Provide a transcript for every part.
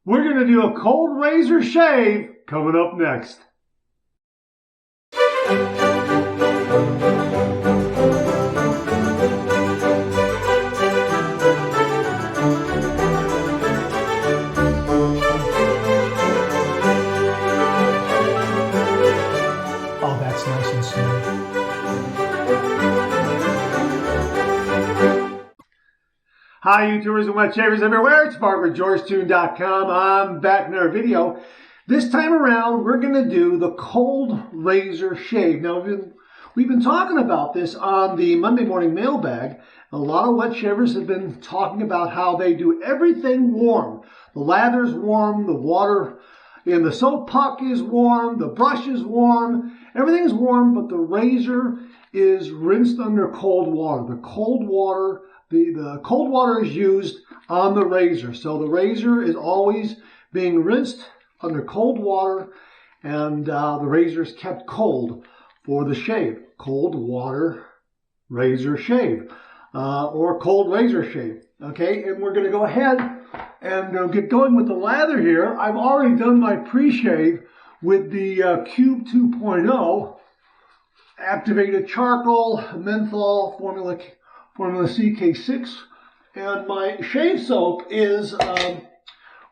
We're going to do a cold razor shave coming up next. Oh, that's nice and smooth. Hi, YouTubers and wet shavers everywhere. It's Mark with GeorgeTune.com. I'm back in our video. This time around, we're going to do the cold razor shave. Now, we've been talking about this on the Monday morning mailbag. A lot of wet shavers have been talking about how they do everything warm. The lather's warm, the water in the soap puck is warm, the brush is warm, everything's warm, but the razor is rinsed under cold water. The cold water is used on the razor. So the razor is always being rinsed under cold water, and the razor is kept cold for the shave. Cold water razor shave, or cold razor shave. Okay, and we're going to go ahead and get going with the lather here. I've already done my pre-shave with the Cube 2.0 activated charcoal, menthol, formula CK6, and my shave soap is,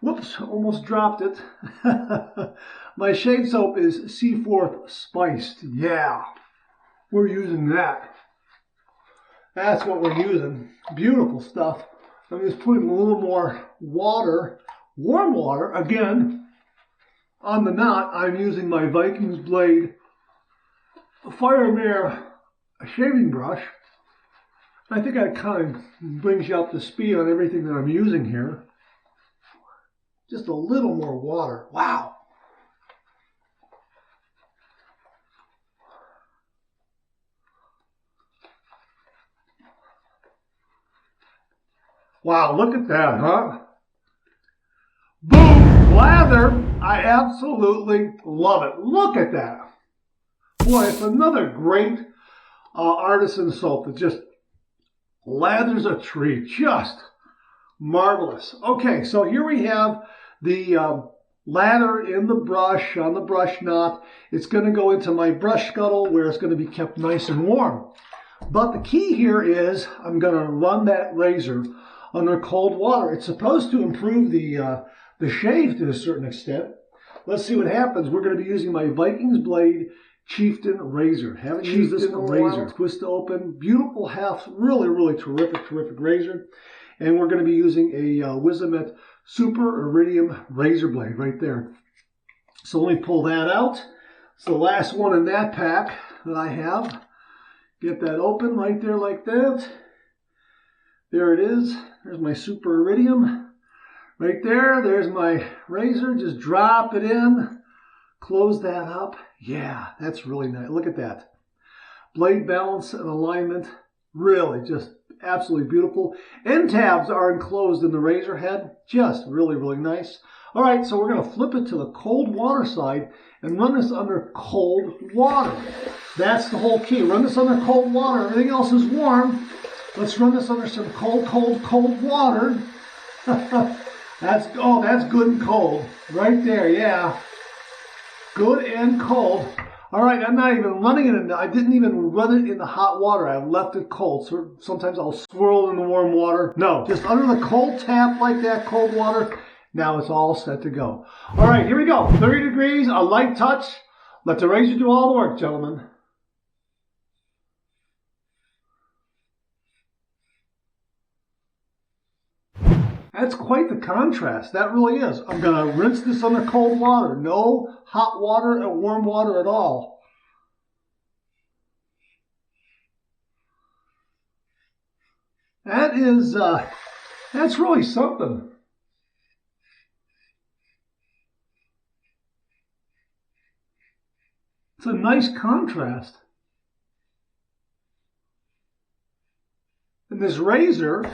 whoops, almost dropped it. My shave soap is Seaforth Spiced. Yeah, we're using that. That's what we're using. Beautiful stuff. I'm just putting a little more water, warm water, again, on the knot. I'm using my Viking's Blade Firemare shaving brush. I think that kind of brings you up to speed on everything that I'm using here. Just a little more water. Wow. Wow, look at that, huh? Boom! Lather! I absolutely love it. Look at that. Boy, it's another great artisan soap that just lathers a tree. Just marvelous. Okay, so here we have the lather in the brush, on the brush knot. It's going to go into my brush scuttle where it's going to be kept nice and warm. But the key here is I'm going to run that razor under cold water. It's supposed to improve the shave to a certain extent. Let's see what happens. We're going to be using my Viking's Blade Chieftain razor. Haven't used this in a while. Twist to open. Beautiful half. Really, really terrific razor. And we're going to be using a Wizamet Super Iridium razor blade right there. So let me pull that out. It's the last one in that pack that I have. Get that open right there like that. There it is. There's my Super Iridium. Right there. There's my razor. Just drop it in. Close that up. Yeah, that's really nice. Look at that. Blade balance and alignment. Really just absolutely beautiful. End tabs are enclosed in the razor head. Just really, really nice. All right, so we're going to flip it to the cold water side and run this under cold water. That's the whole key. Run this under cold water. Everything else is warm. Let's run this under some cold water. that's good and cold. Right there, yeah. Good and cold. All right, I'm not even running it I didn't even run it in the hot water. I left it cold. So sometimes I'll swirl in the warm water. No, just under the cold tap like that, cold water. Now it's all set to go. All right, here we go. 30 degrees, a light touch. Let the razor do all the work, gentlemen. That's quite the contrast. That really is. I'm going to rinse this under cold water. No hot water or warm water at all. That's really something. It's a nice contrast. And this razor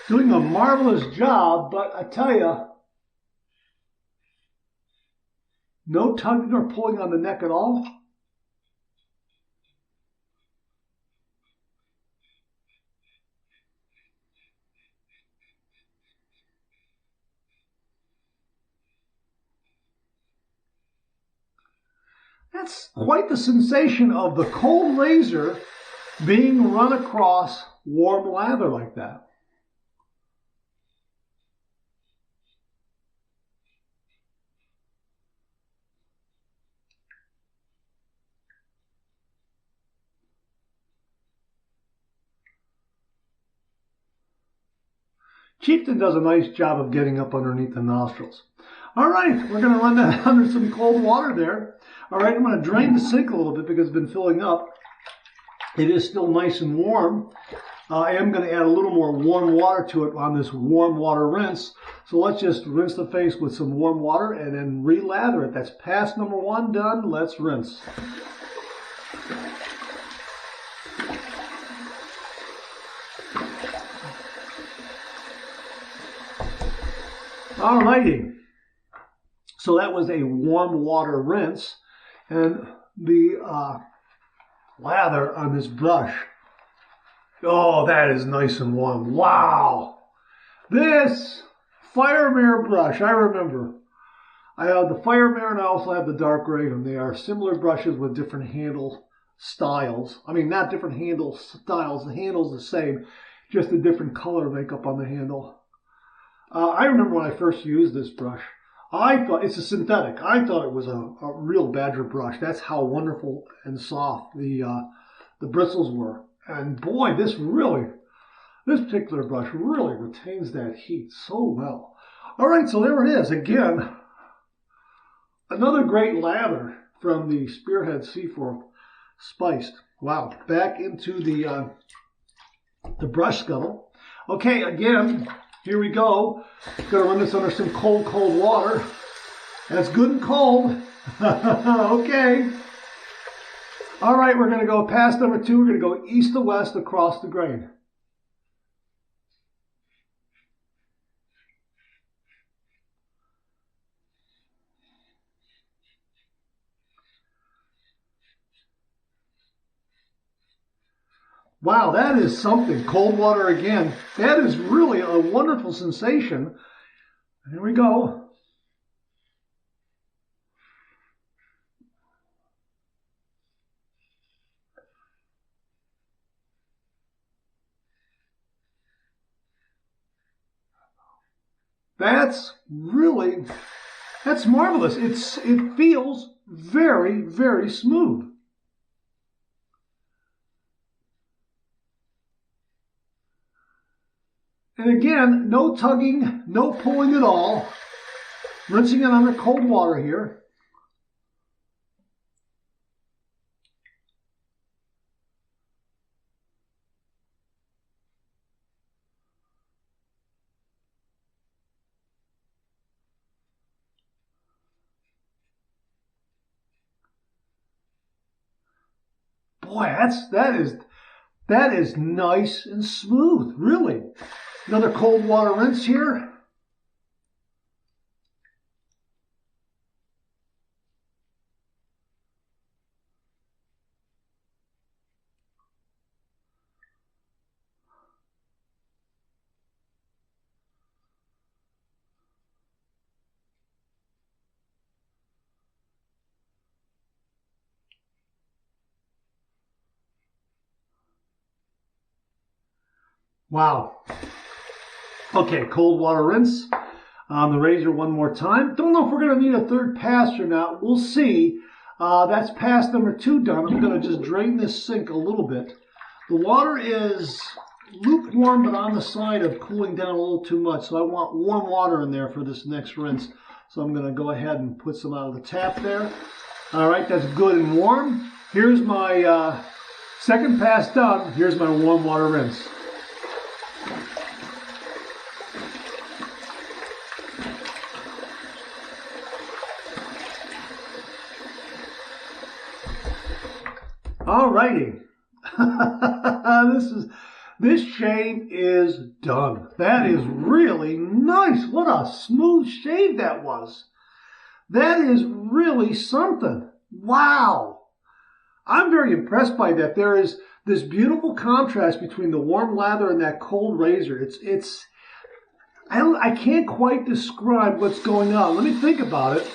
doing a marvelous job, but I tell you, no tugging or pulling on the neck at all. That's quite the sensation of the cold razor being run across warm lather like that. Chieftain does a nice job of getting up underneath the nostrils. All right, we're going to run that under some cold water there. All right, I'm going to drain the sink a little bit because it's been filling up. It is still nice and warm. I am going to add a little more warm water to it on this warm water rinse. So let's just rinse the face with some warm water and then re-lather it. That's pass number 1 done. Let's rinse. All righty. So that was a warm water rinse, and the lather on this brush. Oh, that is nice and warm. Wow. This fire mirror brush, I remember. I have the fire mirror and I also have the dark raven. They are similar brushes with different handle styles. I mean, not different handle styles. The handle's the same, just a different color makeup on the handle. I remember when I first used this brush, I thought it's a synthetic. I thought it was a real badger brush. That's how wonderful and soft the bristles were. And boy, this particular brush really retains that heat so well. All right, so there it is. Again, another great lather from the Spearhead C4 Spiced. Wow, back into the brush scuttle. Okay, again, here we go. Gonna run this under some cold water. That's good and cold. Okay. All right, we're gonna go past number 2. We're gonna go east to west across the grain. Wow, that is something. Cold water again. That is really a wonderful sensation. Here we go. That's marvelous. It feels very, very smooth. And again, no tugging, no pulling at all. Rinsing it under cold water here. Boy, that is nice and smooth, really. Another cold water rinse here. Wow. Okay, cold water rinse on the razor one more time. Don't know if we're going to need a third pass or not. We'll see. That's pass number 2 done. I'm going to just drain this sink a little bit. The water is lukewarm, but on the side of cooling down a little too much. So I want warm water in there for this next rinse. So I'm going to go ahead and put some out of the tap there. All right, that's good and warm. Here's my second pass done. Here's my warm water rinse. All righty. This shave is done. That is really nice. What a smooth shave that was. That is really something. Wow. I'm very impressed by that. There is this beautiful contrast between the warm lather and that cold razor. I can't quite describe what's going on. Let me think about it.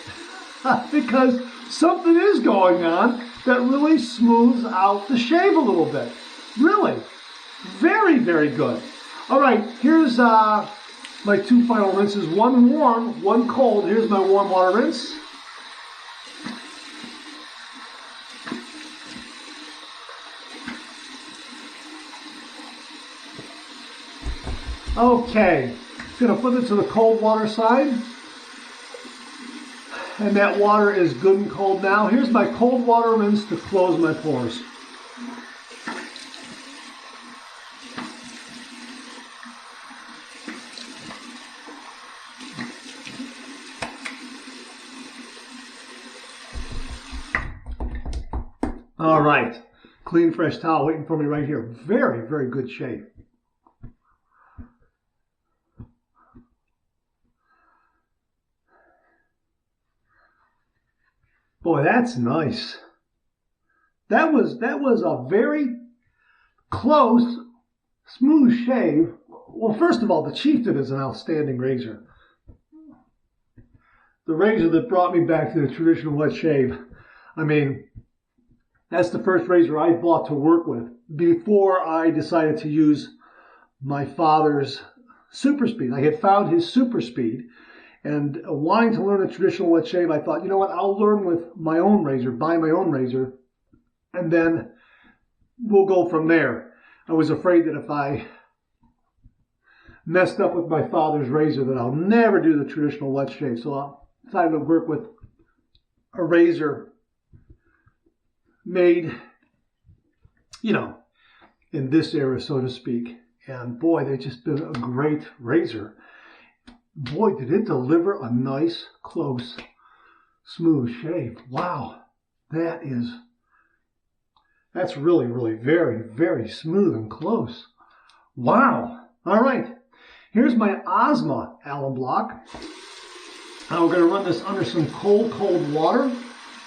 because something is going on that really smooths out the shave a little bit. Really. Very, very good. All right, here's my two final rinses. One warm, one cold. Here's my warm water rinse. Okay, gonna flip it to the cold water side. And that water is good and cold now. Here's my cold water rinse to close my pores. All right, clean, fresh towel waiting for me right here. Very, very good shave. Boy, that's nice. That was a very close, smooth shave. Well, first of all, the Chieftain is an outstanding razor. The razor that brought me back to the traditional wet shave. I mean, that's the first razor I bought to work with before I decided to use my father's Super Speed. I had found his Super Speed. And wanting to learn a traditional wet shave, I thought, you know what, I'll learn with my own razor, buy my own razor, and then we'll go from there. I was afraid that if I messed up with my father's razor, that I'll never do the traditional wet shave. So I decided to work with a razor made, you know, in this era, so to speak. And boy, they've just been a great razor. Boy, did it deliver a nice, close, smooth shave. Wow, that's really, really very, very smooth and close. Wow. All right, here's my Ozma alum block. Now we're going to run this under some cold, cold water.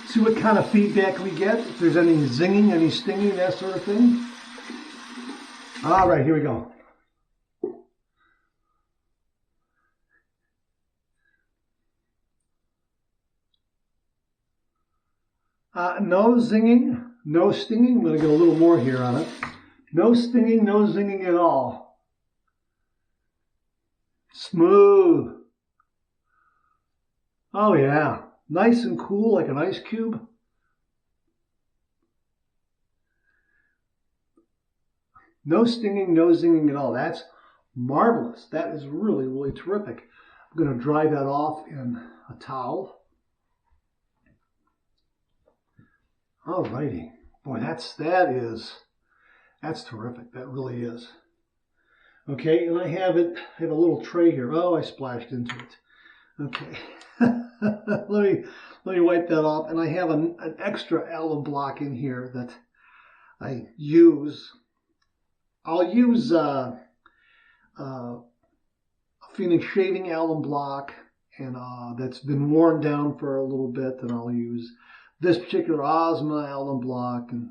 See what kind of feedback we get, if there's any zinging, any stinging, that sort of thing. All right, here we go. No zinging, no stinging. I'm going to get a little more here on it. No stinging, no zinging at all. Smooth. Oh yeah, nice and cool like an ice cube. No stinging, no zinging at all. That's marvelous. That is really, really terrific. I'm going to dry that off in a towel. Alrighty, boy, that's terrific. That really is. Okay, and I have a little tray here. Oh, I splashed into it. Okay, let me wipe that off. And I have an extra alum block in here that I use. I'll use a Phoenix shaving alum block, and that's been worn down for a little bit, and I'll use this particular Ozma alum block, and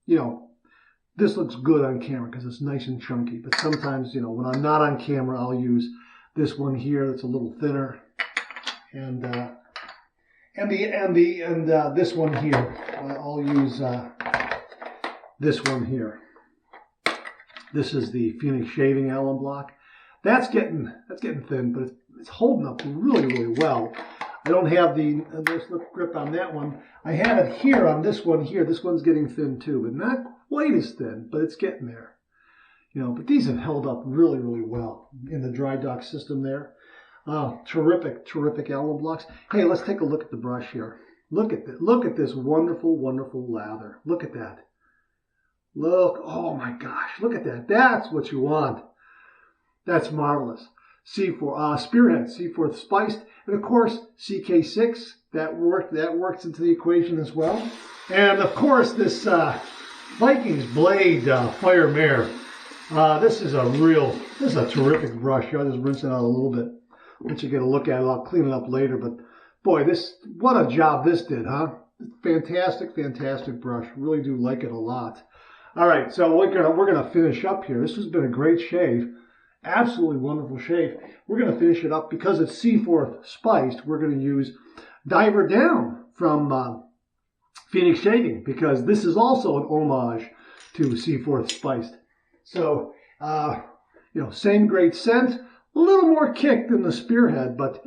you know, this looks good on camera because it's nice and chunky. But sometimes, you know, when I'm not on camera, I'll use this one here that's a little thinner, and this one here. I'll use this one here. This is the Phoenix shaving alum block. That's getting thin, but it's holding up really, really well. I don't have the grip on that one. I have it here on this one here. This one's getting thin too, but not quite as thin, but it's getting there. You know, but these have held up really, really well in the dry dock system there. Terrific, terrific alum blocks. Hey, let's take a look at the brush here. Look at this wonderful, wonderful lather. Look at that. Look, oh my gosh, look at that. That's what you want. That's marvelous. C4 Spearhead, C4 Spiced, and of course CK6. That works into the equation as well. And of course this Vikings Blade Fire Mare. This is a terrific brush. I'll just rinse it out a little bit. Once you get a look at it, I'll clean it up later. But boy, what a job this did, huh? Fantastic, fantastic brush. Really do like it a lot. All right, so we're gonna finish up here. This has been a great shave. Absolutely wonderful shave. We're going to finish it up because it's Seaforth spiced. We're going to use Diver Down from Phoenix Shaving because this is also an homage to Seaforth spiced. So, same great scent, a little more kick than the Spearhead, but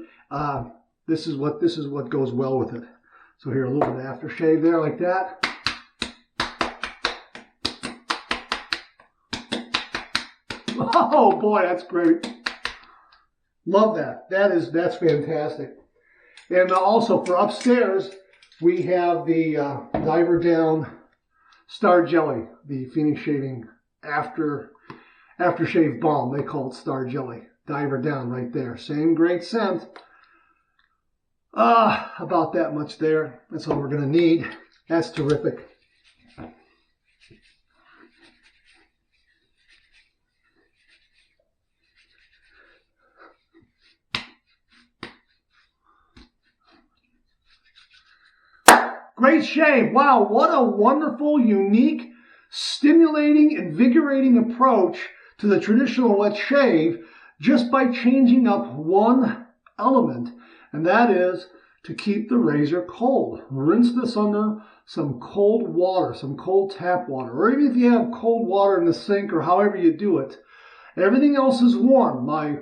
this is what goes well with it. So here, a little bit of aftershave there like that. Oh boy, that's great. Love that. That's fantastic. And also for upstairs, we have the Diver Down Star Jelly, the Phoenix Shaving aftershave balm. They call it Star Jelly. Diver Down right there. Same great scent. About that much there. That's all we're going to need. That's terrific. Great shave. Wow, what a wonderful, unique, stimulating, invigorating approach to the traditional wet shave just by changing up one element, and that is to keep the razor cold. Rinse this under some cold water, some cold tap water, or even if you have cold water in the sink or however you do it. Everything else is warm. My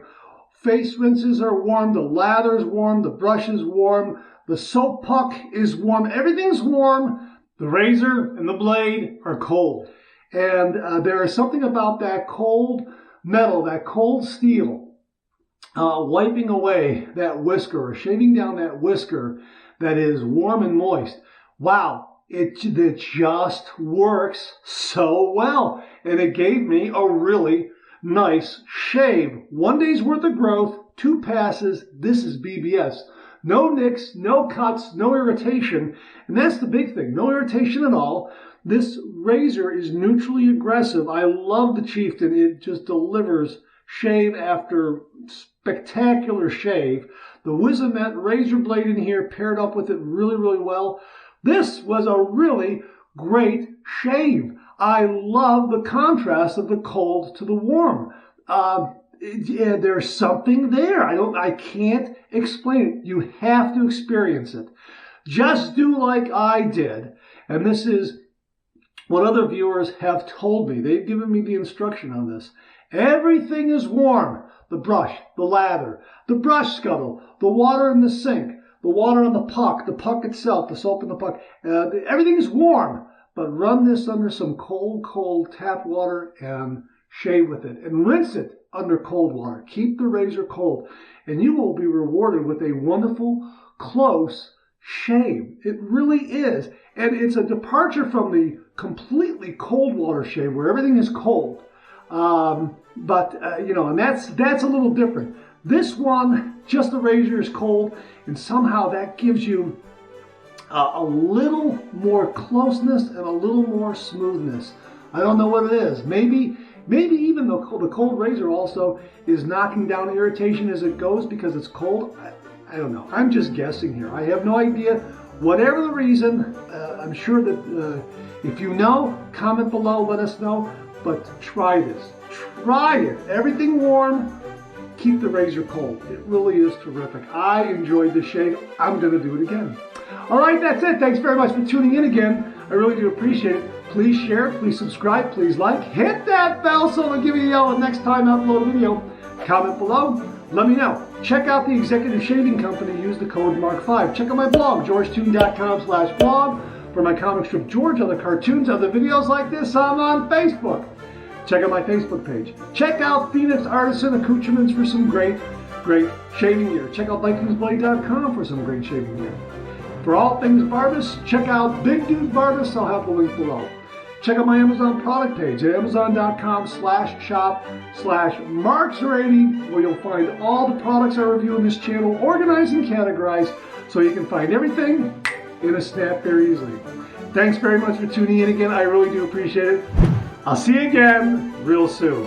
face rinses are warm, the lather is warm, the brush is warm, the soap puck is warm, everything's warm. The razor and the blade are cold. And there is something about that cold metal, that cold steel, wiping away that whisker or shaving down that whisker that is warm and moist. Wow, it just works so well. And it gave me a really nice shave. 1 day's worth of growth, 2 passes. This is BBS. No nicks, no cuts, no irritation. And that's the big thing. No irritation at all. This razor is neutrally aggressive. I love the Chieftain. It just delivers shave after spectacular shave. The Wizamet razor blade in here paired up with it really, really well. This was a really great shave. I love the contrast of the cold to the warm. There's something there. I can't explain it. You have to experience it. Just do like I did. And this is what other viewers have told me. They've given me the instruction on this. Everything is warm. The brush, the lather, the brush scuttle, the water in the sink, the water on the puck itself, the soap in the puck. Everything is warm. But run this under some cold tap water and shave with it. And rinse it under cold water. Keep the razor cold. And you will be rewarded with a wonderful, close shave. It really is. And it's a departure from the completely cold water shave where everything is cold. And that's a little different. This one, just the razor is cold, and somehow that gives you a little more closeness and a little more smoothness. I don't know what it is. Maybe even the cold razor also is knocking down irritation as it goes because it's cold. I don't know. I'm just guessing here. I have no idea. Whatever the reason, I'm sure that if you know, comment below, let us know. But try this. Try it. Everything warm. Keep the razor cold. It really is terrific. I enjoyed the shave. I'm going to do it again. All right, that's it. Thanks very much for tuning in again. I really do appreciate it. Please share, please subscribe, please like. Hit that bell so it'll give you a yell the next time I upload a video. Comment below. Let me know. Check out the Executive Shaving Company. Use the code MARK5. Check out my blog, georgetoon.com/blog. For my comic strip George, other cartoons, other videos like this, I'm on Facebook. Check out my Facebook page. Check out Phoenix Artisan Accoutrements for some great shaving gear. Check out VikingsBlade.com for some great shaving gear. For all things Barbas, check out Big Dude Barbas. I'll have the link below. Check out my Amazon product page at amazon.com/shop/marks80, where you'll find all the products I review in this channel, organized and categorized, so you can find everything in a snap very easily. Thanks very much for tuning in again. I really do appreciate it. I'll see you again real soon.